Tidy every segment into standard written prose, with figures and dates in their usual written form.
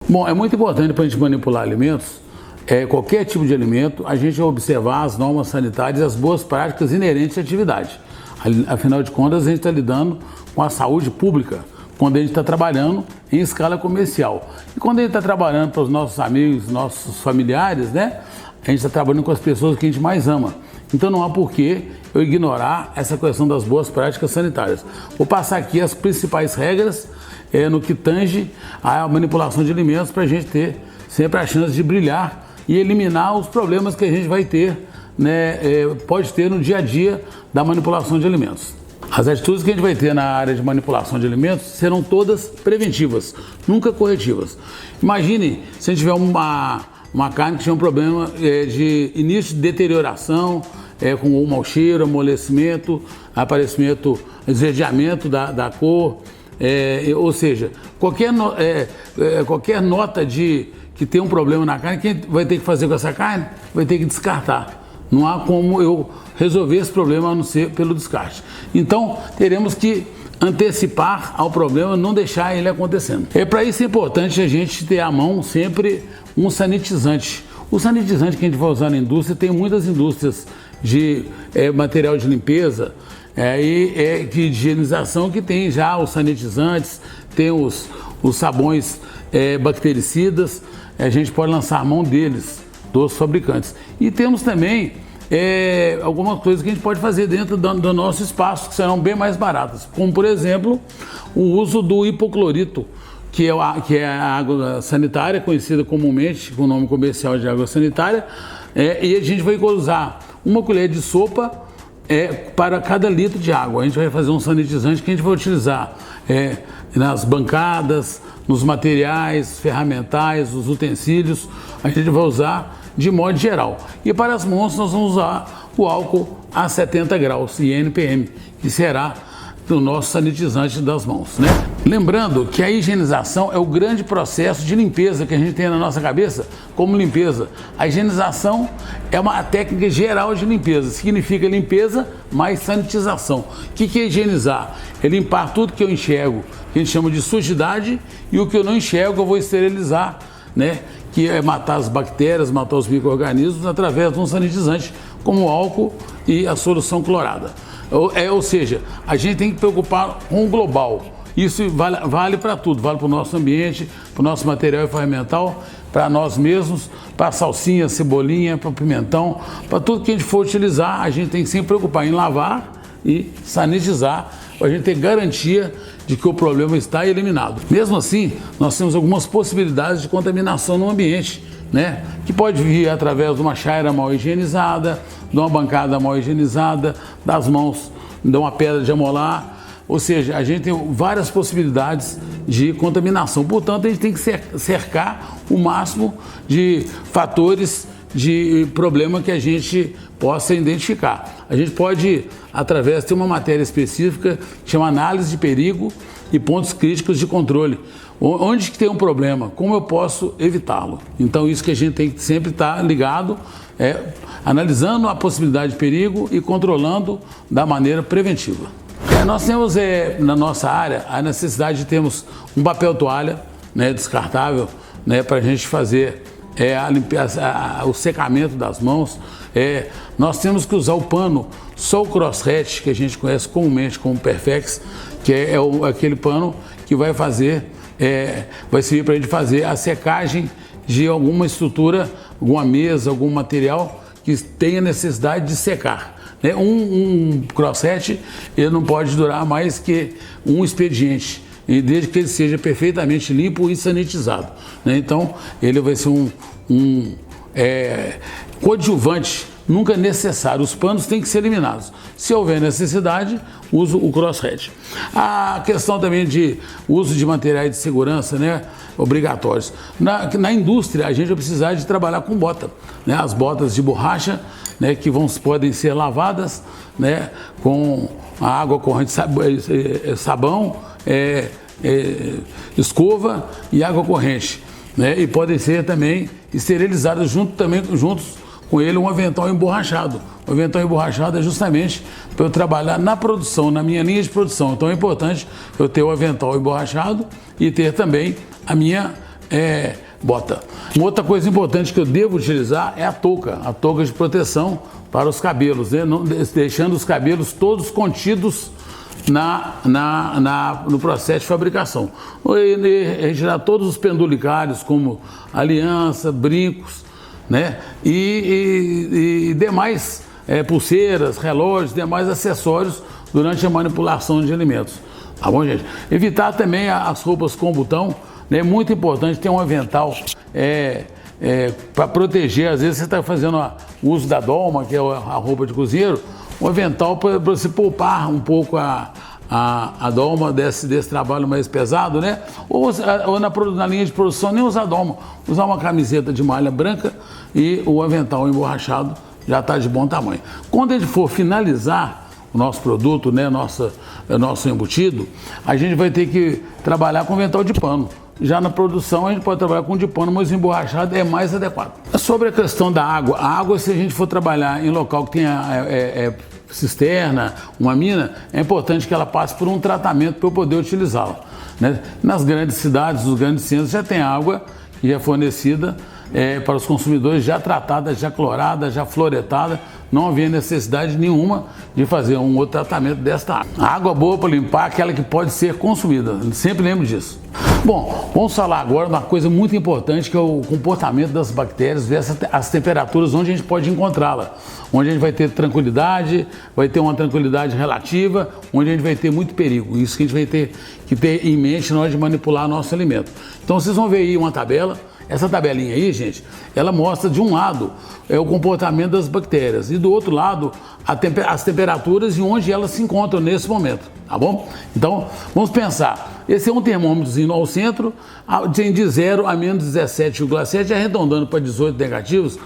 Bom, é muito importante para a gente manipular alimentos, qualquer tipo de alimento, a gente observar as normas sanitárias e as boas práticas inerentes à atividade. Afinal de contas, a gente está lidando com a saúde pública quando a gente está trabalhando em escala comercial. E quando a gente está trabalhando para os nossos amigos, nossos familiares, né? A gente está trabalhando com as pessoas que a gente mais ama. Então não há por que eu ignorar essa questão das boas práticas sanitárias. Vou passar aqui as principais regras no que tange à manipulação de alimentos para a gente ter sempre a chance de brilhar e eliminar os problemas que a gente vai ter, né, pode ter no dia a dia da manipulação de alimentos. As atitudes que a gente vai ter na área de manipulação de alimentos serão todas preventivas, nunca corretivas. Imagine se a gente tiver uma carne que tinha um problema de início de deterioração, com um mau cheiro, amolecimento, aparecimento, esverdeamento da cor, ou seja, qualquer nota que tem um problema na carne, quem vai ter que fazer com essa carne? Vai ter que descartar. Não há como eu resolver esse problema a não ser pelo descarte. Então, teremos que antecipar ao problema, não deixar ele acontecendo. Para isso é importante a gente ter à mão sempre um sanitizante. O sanitizante que a gente vai usar na indústria, tem muitas indústrias de material de limpeza de higienização que tem já os sanitizantes, tem os sabões bactericidas, a gente pode lançar a mão deles, dos fabricantes. E temos também algumas coisas que a gente pode fazer dentro do nosso espaço, que serão bem mais baratas, como por exemplo o uso do hipoclorito, que é a água sanitária, conhecida comumente com o nome comercial de água sanitária, e a gente vai usar uma colher de sopa para cada litro de água. A gente vai fazer um sanitizante que a gente vai utilizar nas bancadas, nos materiais ferramentais, os utensílios, a gente vai usar de modo geral. E para as mãos nós vamos usar o álcool a 70 graus INPM, que será do nosso sanitizante das mãos, né? Lembrando que a higienização é o grande processo de limpeza que a gente tem na nossa cabeça como limpeza. A higienização é uma técnica geral de limpeza, significa limpeza mais sanitização. O que é higienizar? É limpar tudo que eu enxergo, que a gente chama de sujidade, e o que eu não enxergo eu vou esterilizar, né? Que é matar as bactérias, matar os micro-organismos através de um sanitizante como o álcool e a solução clorada. Ou seja, a gente tem que preocupar com o global. Isso vale para tudo, vale para o nosso ambiente, para o nosso material ferramental, para nós mesmos, para a salsinha, cebolinha, para o pimentão, para tudo que a gente for utilizar, a gente tem que sempre preocupar em lavar e sanitizar, para a gente ter garantia de que o problema está eliminado. Mesmo assim, nós temos algumas possibilidades de contaminação no ambiente, né? Que pode vir através de uma chaira mal higienizada, de uma bancada mal higienizada, das mãos de uma pedra de amolar, ou seja, a gente tem várias possibilidades de contaminação. Portanto, a gente tem que cercar o máximo de fatores de problema que a gente possa identificar. A gente pode, através de uma matéria específica, que chama análise de perigo e pontos críticos de controle. Onde que tem um problema? Como eu posso evitá-lo? Então, isso que a gente tem que sempre estar ligado, analisando a possibilidade de perigo e controlando da maneira preventiva. Nós temos na nossa área a necessidade de termos um papel toalha, né, descartável, né, para a gente fazer o secamento das mãos. Nós temos que usar o pano, só o crosshatch, que a gente conhece comumente como Perfex, que é aquele pano que vai fazer, vai servir para a gente fazer a secagem de alguma estrutura, alguma mesa, algum material que tenha necessidade de secar. Um crosshatch ele não pode durar mais que um expediente, e desde que ele seja perfeitamente limpo e sanitizado, né? Então ele vai ser um coadjuvante, nunca necessário. Os panos têm que ser eliminados. Se houver necessidade, uso o crosshatch. A questão também de uso de materiais de segurança, né, obrigatórios. Na indústria, a gente vai precisar de trabalhar com bota, né, as botas de borracha, né, que podem ser lavadas, né, com a água corrente, sabão, escova e água corrente, né, e podem ser também esterilizadas juntos com ele um avental emborrachado. O avental emborrachado é justamente para eu trabalhar na produção, na minha linha de produção. Então é importante eu ter o avental emborrachado e ter também a minha bota. Uma outra coisa importante que eu devo utilizar é a touca de proteção para os cabelos, né? Não, deixando os cabelos todos contidos no processo de fabricação. Retirar todos os pendulicários, como aliança, brincos, né? E demais pulseiras, relógios, demais acessórios durante a manipulação de alimentos. Tá bom, gente? Evitar também as roupas com botão, né? É muito importante ter um avental para proteger. Às vezes você está fazendo o uso da doma, que é a roupa de cozinheiro, um avental para você poupar um pouco a doma desse trabalho mais pesado, né? Ou na linha de produção nem usar doma, usar uma camiseta de malha branca e o avental emborrachado já está de bom tamanho. Quando a gente for finalizar o nosso produto, né, nosso embutido, a gente vai ter que trabalhar com avental de pano. Já na produção a gente pode trabalhar com de pano, mas emborrachado é mais adequado. Sobre a questão da água, a água, se a gente for trabalhar em local que tenha cisterna, uma mina, é importante que ela passe por um tratamento para eu poder utilizá-la, né? Nas grandes cidades, nos grandes centros, já tem água que é fornecida para os consumidores, já tratada, já clorada, já fluoretada. Não havia necessidade nenhuma de fazer um outro tratamento desta água. A água boa para limpar é aquela que pode ser consumida, sempre lembro disso. Bom, vamos falar agora de uma coisa muito importante, que é o comportamento das bactérias versus as temperaturas onde a gente pode encontrá-la. Onde a gente vai ter tranquilidade, vai ter uma tranquilidade relativa, onde a gente vai ter muito perigo. Isso que a gente vai ter que ter em mente na hora de manipular nosso alimento. Então vocês vão ver aí uma tabela. Essa tabelinha aí, gente, ela mostra de um lado o comportamento das bactérias e do outro lado as temperaturas e onde elas se encontram nesse momento, tá bom? Então, vamos pensar. Esse é um termômetrozinho ao centro, tem de 0 a menos 17,7, arredondando para 18 negativos.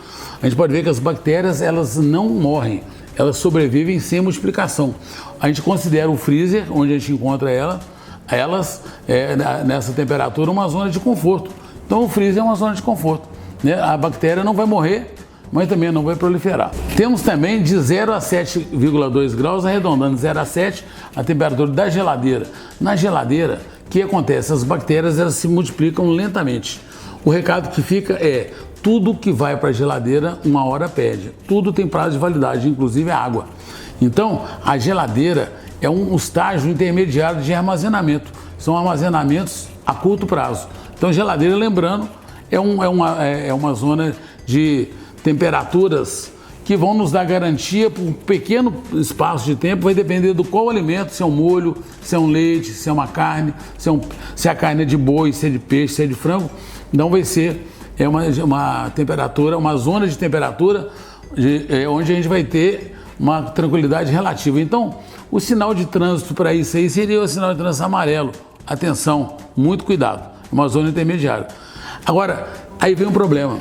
A gente pode ver que as bactérias, elas não morrem, elas sobrevivem sem multiplicação. A gente considera o freezer, onde a gente encontra elas nessa temperatura, uma zona de conforto. Então o freezer é uma zona de conforto, né? A bactéria não vai morrer, mas também não vai proliferar. Temos também de 0 a 7,2 graus, arredondando 0 a 7, a temperatura da geladeira. Na geladeira, o que acontece? As bactérias, elas se multiplicam lentamente. O recado que fica é: tudo que vai para a geladeira, uma hora perde. Tudo tem prazo de validade, inclusive a água. Então, a geladeira é um estágio intermediário de armazenamento. São armazenamentos a curto prazo. Então, geladeira, lembrando, é uma zona de temperaturas que vão nos dar garantia por um pequeno espaço de tempo. Vai depender do qual alimento, se é um molho, se é um leite, se é uma carne, se a carne é de boi, se é de peixe, se é de frango. Então vai ser uma temperatura, uma zona de temperatura onde a gente vai ter uma tranquilidade relativa. Então, o sinal de trânsito para isso aí seria o sinal de trânsito amarelo. Atenção, muito cuidado. Uma zona intermediária. Agora, aí vem um problema.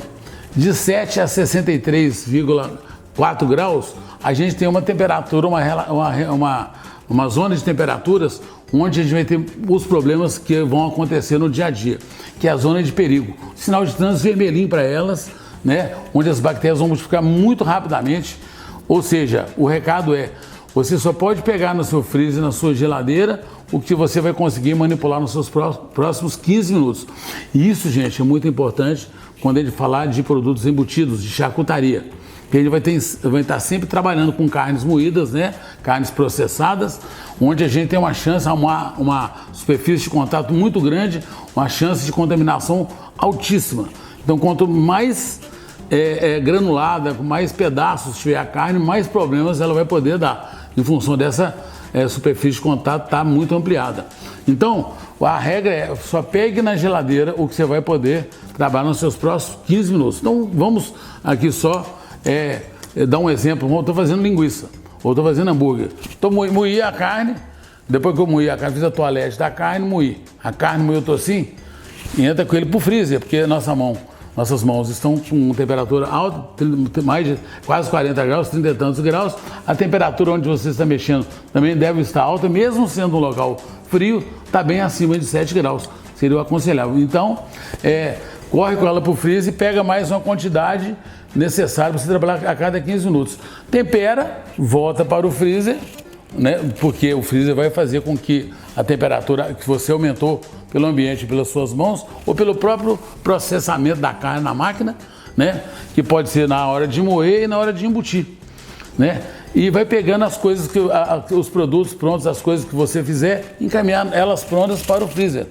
De 7 a 63,4 graus, a gente tem uma temperatura, uma zona de temperaturas onde a gente vai ter os problemas que vão acontecer no dia a dia, que é a zona de perigo. Sinal de trânsito vermelhinho para elas, né? Onde as bactérias vão multiplicar muito rapidamente. Ou seja, o recado é: você só pode pegar no seu freezer, na sua geladeira, o que você vai conseguir manipular nos seus próximos 15 minutos. E isso, gente, é muito importante quando a gente falar de produtos embutidos, de charcutaria. Que a gente vai estar sempre trabalhando com carnes moídas, né? Carnes processadas, onde a gente tem uma chance, uma superfície de contato muito grande, uma chance de contaminação altíssima. Então, quanto mais granulada, com mais pedaços tiver a carne, mais problemas ela vai poder dar, em função dessa superfície de contato estar muito ampliada. Então, a regra é: só pegue na geladeira o que você vai poder trabalhar nos seus próximos 15 minutos. Então, vamos aqui só dar um exemplo. Eu estou fazendo linguiça, ou estou fazendo hambúrguer. Então, moí a carne, depois que eu moí a carne, fiz a toalete da carne, moí. A carne moí o tocinho e entra com ele para o freezer, porque nossas mãos estão com temperatura alta, mais de quase 40 graus, 30 e tantos graus. A temperatura onde você está mexendo também deve estar alta, mesmo sendo um local frio, está bem acima de 7 graus, seria o aconselhável. Então, corre com ela para o freezer e pega mais uma quantidade necessária para você trabalhar a cada 15 minutos. Tempera, volta para o freezer, né? Porque o freezer vai fazer com que a temperatura que você aumentou pelo ambiente, pelas suas mãos, ou pelo próprio processamento da carne na máquina, né? Que pode ser na hora de moer e na hora de embutir, né? E vai pegando as coisas, os produtos prontos, as coisas que você fizer, encaminhar elas prontas para o freezer,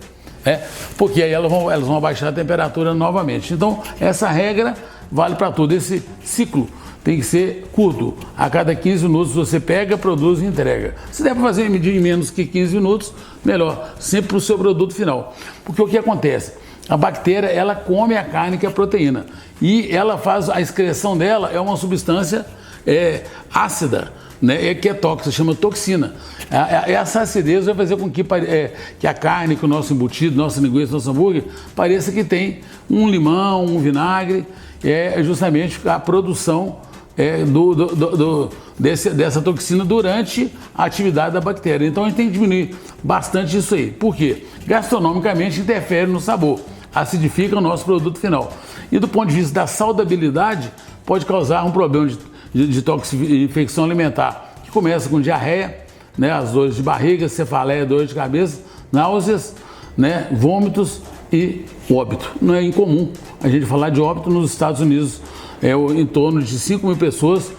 né? Porque aí elas vão abaixar a temperatura novamente. Então, essa regra vale para tudo. Esse ciclo tem que ser curto. A cada 15 minutos você pega, produz e entrega. Se der para fazer medir em menos que 15 minutos, melhor. Sempre para o seu produto final. Porque o que acontece? A bactéria, ela come a carne que é a proteína. E ela faz, a excreção dela é uma substância ácida, né? Que é tóxica, chama toxina. Essa acidez vai fazer com que a carne, que o nosso embutido, nossa linguiça, nosso hambúrguer, pareça que tem um limão, um vinagre. É justamente a produção dessa toxina durante a atividade da bactéria. Então a gente tem que diminuir bastante isso aí. Por quê? Gastronomicamente interfere no sabor, acidifica o nosso produto final. E do ponto de vista da saudabilidade, pode causar um problema de infecção alimentar, que começa com diarreia, né, as dores de barriga, cefaleia, dores de cabeça, náuseas, né, vômitos e óbito. Não é incomum a gente falar de óbito nos Estados Unidos. Em torno de 5 mil pessoas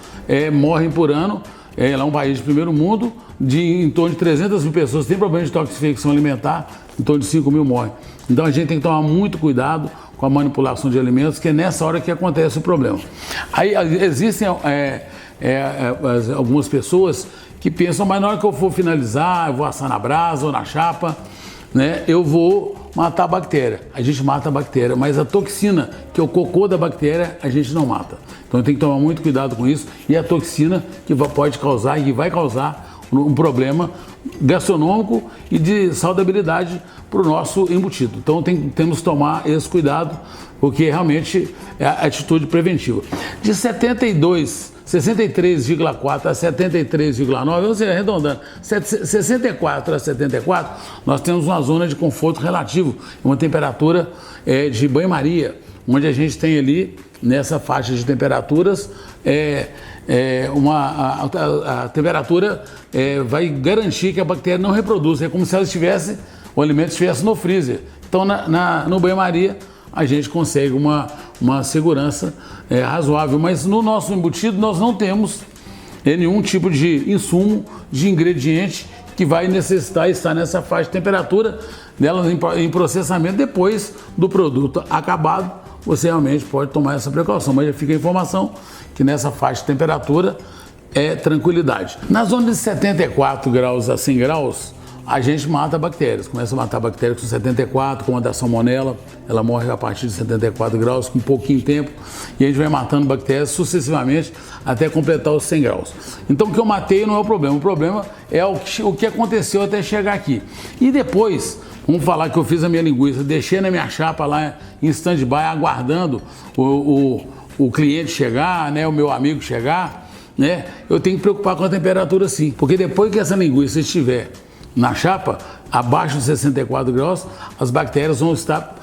morrem por ano. Lá é um país de primeiro mundo, em torno de 300 mil pessoas têm problema de toxificação alimentar, em torno de 5 mil morrem. Então a gente tem que tomar muito cuidado com a manipulação de alimentos, que é nessa hora que acontece o problema. Aí existem algumas pessoas que pensam, mas na hora que eu for finalizar, eu vou assar na brasa ou na chapa, né, eu vou matar a bactéria. A gente mata a bactéria, mas a toxina, que é o cocô da bactéria, a gente não mata. Então tem que tomar muito cuidado com isso. E a toxina que pode causar e vai causar um problema gastronômico e de saudabilidade para o nosso embutido. Então temos que tomar esse cuidado, porque realmente é a atitude preventiva. De 63,4 a 73,9, ou seja, arredondando, 64 a 74, nós temos uma zona de conforto relativo, uma temperatura de banho-maria, onde a gente tem ali, nessa faixa de temperaturas, a temperatura vai garantir que a bactéria não reproduz. É como se o alimento estivesse no freezer. Então, no banho-maria, a gente consegue uma segurança razoável, mas no nosso embutido nós não temos nenhum tipo de insumo, de ingrediente que vai necessitar estar nessa faixa de temperatura dela em processamento. Depois do produto acabado, você realmente pode tomar essa precaução, mas já fica a informação que nessa faixa de temperatura é tranquilidade. Na zona de 74 graus a 100 graus, a gente mata bactérias, começa a matar bactérias com 74, como a da salmonela, ela morre a partir de 74 graus, com pouquinho tempo, e a gente vai matando bactérias sucessivamente até completar os 100 graus. Então o que eu matei não é o problema é o que aconteceu até chegar aqui. E depois, vamos falar que eu fiz a minha linguiça, deixei na minha chapa lá em stand-by, aguardando o cliente chegar, né, o meu amigo chegar, né, eu tenho que preocupar com a temperatura sim, porque depois que essa linguiça estiver na chapa, abaixo de 64 graus, as bactérias vão estar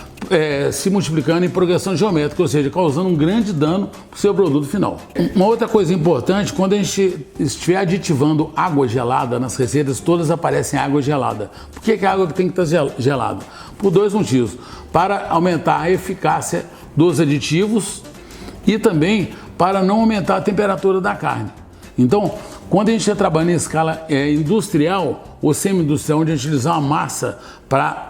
se multiplicando em progressão geométrica, ou seja, causando um grande dano para o seu produto final. Uma outra coisa importante, quando a gente estiver aditivando água gelada nas receitas, todas aparecem água gelada. Por que a água tem que estar gelada? Por dois motivos. Para aumentar a eficácia dos aditivos e também para não aumentar a temperatura da carne. Então, quando a gente está trabalhando em escala industrial ou semi-industrial, onde a gente utiliza uma massa para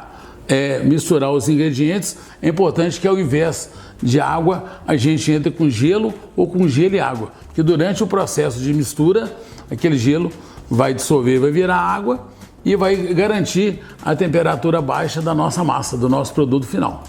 misturar os ingredientes, é importante que ao invés de água, a gente entre com gelo ou com gelo e água. Porque durante o processo de mistura, aquele gelo vai dissolver, vai virar água e vai garantir a temperatura baixa da nossa massa, do nosso produto final.